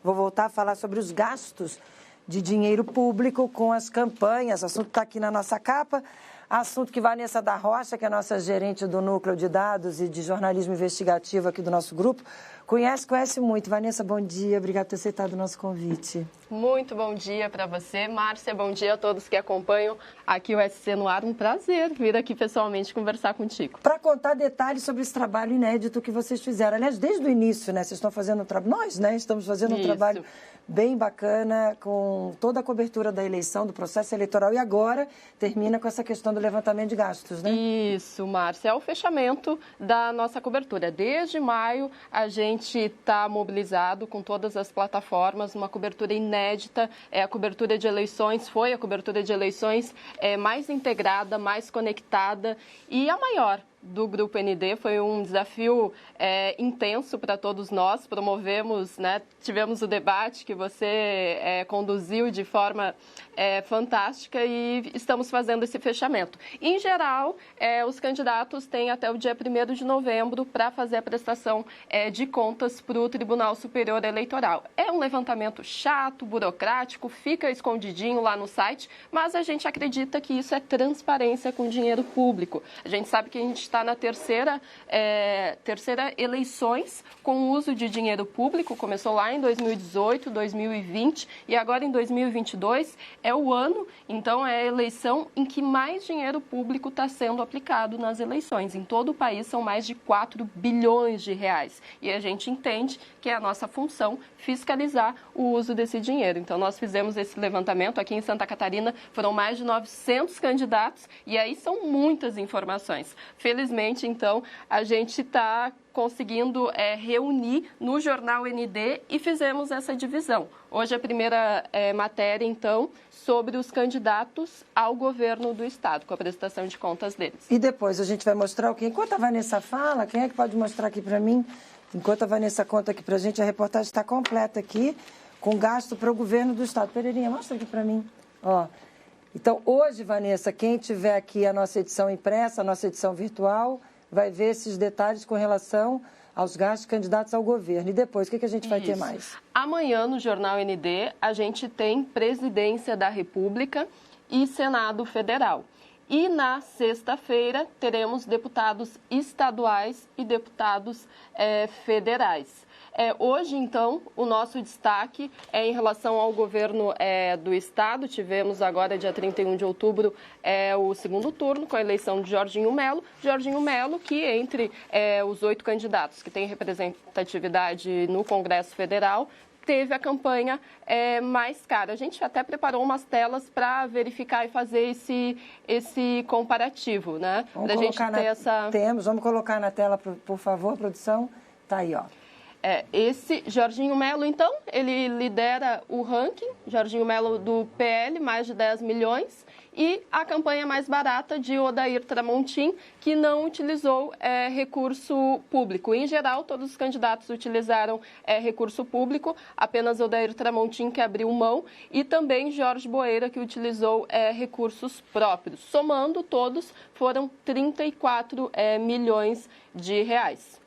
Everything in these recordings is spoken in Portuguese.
Vou voltar a falar sobre os gastos de dinheiro público com as campanhas. O assunto está aqui na nossa capa. Assunto que Vanessa da Rocha, que é a nossa gerente do Núcleo de Dados e de Jornalismo Investigativo aqui do nosso grupo, conhece muito. Vanessa, bom dia. Obrigada por ter aceitado o nosso convite. Muito bom dia para você, Márcia. Bom dia a todos que acompanham aqui o SC no Ar. Um prazer vir aqui pessoalmente conversar contigo. Para contar detalhes sobre esse trabalho inédito que vocês fizeram. Aliás, desde o início, né? Vocês estão fazendo um trabalho... Nós, né? Estamos fazendo um trabalho bem bacana com toda a cobertura da eleição, do processo eleitoral. E agora termina com essa questão do levantamento de gastos, né? Isso, Márcia. É o fechamento da nossa cobertura. Desde maio, a gente está mobilizado com todas as plataformas, uma cobertura inédita. A cobertura de eleições foi a cobertura de eleições mais integrada, mais conectada e a maior do Grupo ND. Foi um desafio intenso para todos nós. Promovemos, né, tivemos o debate que você conduziu de forma fantástica e estamos fazendo esse fechamento. Em geral, os candidatos têm até o dia 1º de novembro para fazer a prestação de contas para o Tribunal Superior Eleitoral. É um levantamento chato, burocrático, fica escondidinho lá no site, mas a gente acredita que isso é transparência com dinheiro público. A gente sabe que a gente está na terceira eleições com uso de dinheiro público. Começou lá em 2018, 2020 e agora em 2022 é o ano, então é a eleição em que mais dinheiro público está sendo aplicado nas eleições. Em todo o país são mais de 4 bilhões de reais e a gente entende que é a nossa função fiscalizar o uso desse dinheiro. Então nós fizemos esse levantamento aqui em Santa Catarina, foram mais de 900 candidatos e aí são muitas informações. Felizmente, então, a gente está conseguindo reunir no Jornal ND e fizemos essa divisão. Hoje a primeira matéria, então, sobre os candidatos ao governo do Estado, com a prestação de contas deles. E depois a gente vai mostrar o quê? Enquanto a Vanessa fala, quem é que pode mostrar aqui para mim? Enquanto a Vanessa conta aqui para a gente, a reportagem está completa aqui, com gasto para o governo do Estado. Pereirinha, mostra aqui para mim. Ó. Então, hoje, Vanessa, quem tiver aqui a nossa edição impressa, a nossa edição virtual, vai ver esses detalhes com relação aos gastos candidatos ao governo. E depois, o que a gente vai ter mais? Amanhã, no Jornal ND, a gente tem Presidência da República e Senado Federal. E na sexta-feira, teremos deputados estaduais e deputados federais. Hoje, então, o nosso destaque é em relação ao governo do Estado. Tivemos agora, dia 31 de outubro, o segundo turno com a eleição de Jorginho Melo. Jorginho Melo, que entre os 8 candidatos que têm representatividade no Congresso Federal, teve a campanha mais cara. A gente até preparou umas telas para verificar e fazer esse comparativo, né? Pra gente ter essa... Vamos colocar na tela, por favor, produção. Tá aí, ó. Esse Jorginho Melo, então, ele lidera o ranking, Jorginho Melo do PL, mais de 10 milhões, e a campanha mais barata de Odair Tramontim, que não utilizou recurso público. Em geral, todos os candidatos utilizaram recurso público, apenas Odair Tramontim, que abriu mão, e também Jorge Boeira, que utilizou recursos próprios. Somando todos, foram 34 milhões de reais.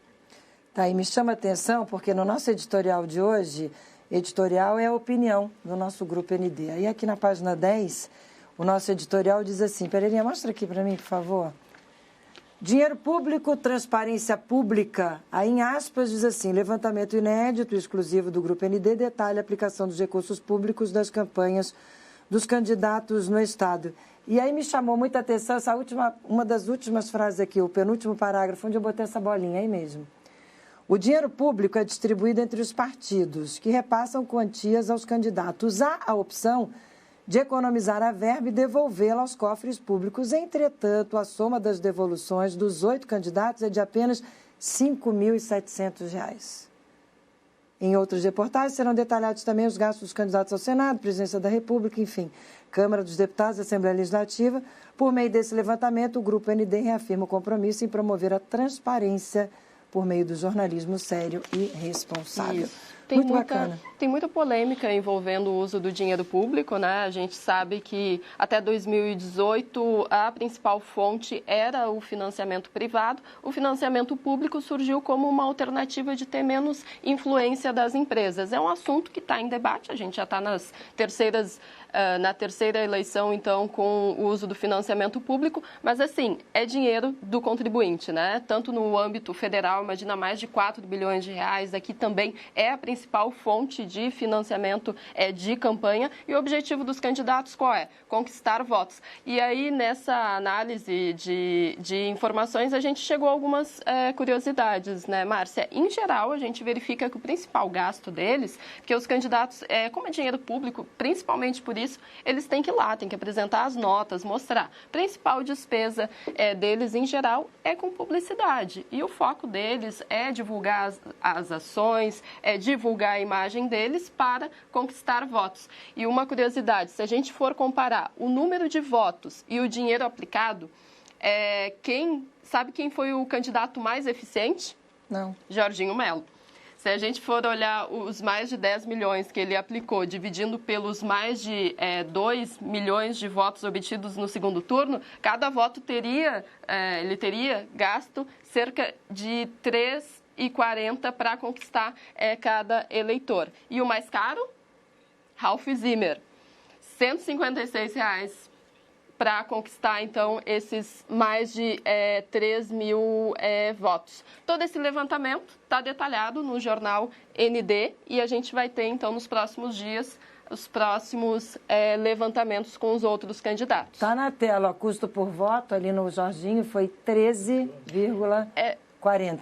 Tá, e me chama a atenção, porque no nosso editorial de hoje, editorial é a opinião do nosso Grupo ND. Aí aqui na página 10, o nosso editorial diz assim, Pereirinha, mostra aqui para mim, por favor. Dinheiro público, transparência pública. Aí em aspas diz assim, levantamento inédito, exclusivo do Grupo ND, detalha a aplicação dos recursos públicos das campanhas dos candidatos no Estado. E aí me chamou muita atenção uma das últimas frases aqui, o penúltimo parágrafo, onde eu botei essa bolinha aí mesmo. O dinheiro público é distribuído entre os partidos, que repassam quantias aos candidatos. Há a opção de economizar a verba e devolvê-la aos cofres públicos. Entretanto, a soma das devoluções dos 8 candidatos é de apenas R$ 5.700. Em outras reportagens serão detalhados também os gastos dos candidatos ao Senado, Presidência da República, enfim, Câmara dos Deputados, Assembleia Legislativa. Por meio desse levantamento, o Grupo ND reafirma o compromisso em promover a transparência por meio do jornalismo sério e responsável. Isso. Tem muita polêmica envolvendo o uso do dinheiro público, né? A gente sabe que até 2018 a principal fonte era o financiamento privado. O financiamento público surgiu como uma alternativa de ter menos influência das empresas. É um assunto que está em debate, a gente já está na terceira eleição, então, com o uso do financiamento público, mas, assim, é dinheiro do contribuinte, né? Tanto no âmbito federal, imagina mais de 4 bilhões de reais, aqui também é a principal fonte de financiamento de campanha, e o objetivo dos candidatos qual é? Conquistar votos. E aí, nessa análise de informações, a gente chegou a algumas curiosidades, né, Márcia? Em geral, a gente verifica que o principal gasto deles, porque os candidatos, como é dinheiro público, principalmente por isso, eles têm que ir lá, têm que apresentar as notas, mostrar. A principal despesa deles, em geral, é com publicidade. E o foco deles é divulgar as ações, divulgar a imagem deles para conquistar votos. E uma curiosidade, se a gente for comparar o número de votos e o dinheiro aplicado, sabe quem foi o candidato mais eficiente? Não. Jorginho Melo. Se a gente for olhar os mais de 10 milhões que ele aplicou, dividindo pelos mais de 2 milhões de votos obtidos no segundo turno, cada voto ele teria gasto cerca de 3,40 para conquistar cada eleitor. E o mais caro? Ralph Zimmer, R$ 156 para conquistar, então, esses mais de 3 mil votos. Todo esse levantamento está detalhado no jornal ND e a gente vai ter, então, nos próximos dias, os próximos levantamentos com os outros candidatos. Está na tela, o custo por voto ali no Jorginho foi 13,40.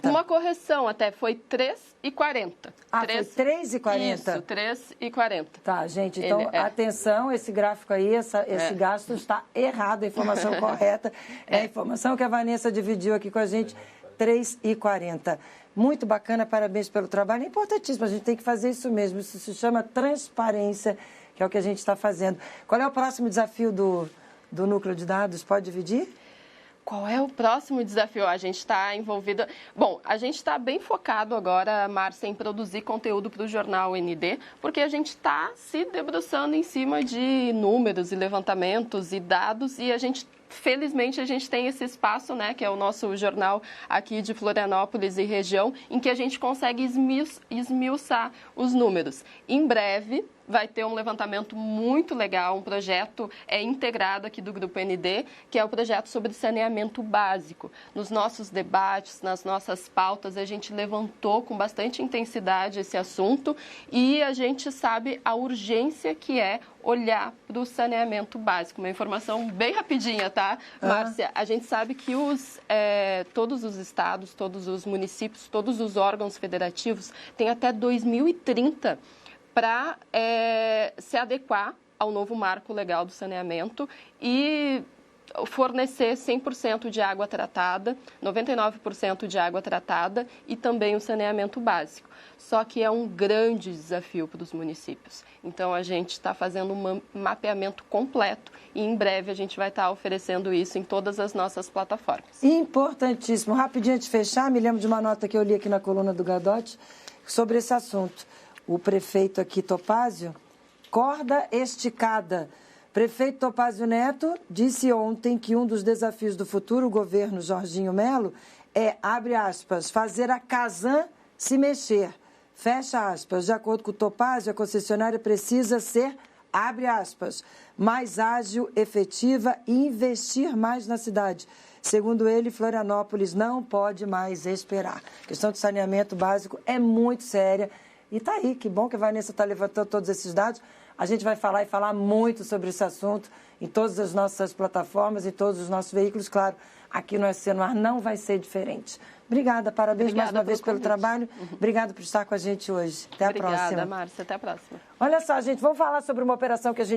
Uma correção até, foi 3,40. Foi 3,40? Isso, 3,40. Tá, gente, então, atenção, esse gráfico aí, esse gasto está errado, a informação correta. É a informação que a Vanessa dividiu aqui com a gente, 3,40. Muito bacana, parabéns pelo trabalho. É importantíssimo, a gente tem que fazer isso mesmo. Isso se chama transparência, que é o que a gente está fazendo. Qual é o próximo desafio do núcleo de dados? Pode dividir? Qual é o próximo desafio? A gente está envolvido... Bom, a gente está bem focado agora, Márcia, em produzir conteúdo para o jornal ND, porque a gente está se debruçando em cima de números e levantamentos e dados, e felizmente, a gente tem esse espaço, né, que é o nosso jornal aqui de Florianópolis e região, em que a gente consegue esmiuçar os números. Em breve, vai ter um levantamento muito legal, um projeto integrado aqui do Grupo ND, que é o projeto sobre saneamento básico. Nos nossos debates, nas nossas pautas, a gente levantou com bastante intensidade esse assunto e a gente sabe a urgência que é olhar para o saneamento básico. Uma informação bem rapidinha, tá, Márcia? A gente sabe que todos os estados, todos os municípios, todos os órgãos federativos têm até 2030 para se adequar ao novo marco legal do saneamento e fornecer 100% de água tratada, 99% de água tratada e também o saneamento básico. Só que é um grande desafio para os municípios. Então, a gente está fazendo um mapeamento completo e, em breve, a gente vai estar oferecendo isso em todas as nossas plataformas. Importantíssimo. Rapidinho, antes de fechar, me lembro de uma nota que eu li aqui na coluna do Gadotti sobre esse assunto. O prefeito aqui, Topázio, corda esticada. Prefeito Topázio Neto disse ontem que um dos desafios do futuro governo Jorginho Melo abre aspas, fazer a Casan se mexer, fecha aspas. De acordo com o Topázio, a concessionária precisa ser, abre aspas, mais ágil, efetiva e investir mais na cidade. Segundo ele, Florianópolis não pode mais esperar. A questão de saneamento básico é muito séria. E está aí, que bom que a Vanessa está levantando todos esses dados. A gente vai falar e falar muito sobre esse assunto em todas as nossas plataformas, em todos os nossos veículos. Claro, aqui no SC no Ar não vai ser diferente. Obrigada, parabéns mais uma vez pelo trabalho. Obrigada por estar com a gente hoje. Até a próxima. Obrigada, Márcia. Até a próxima. Olha só, gente, vamos falar sobre uma operação que a gente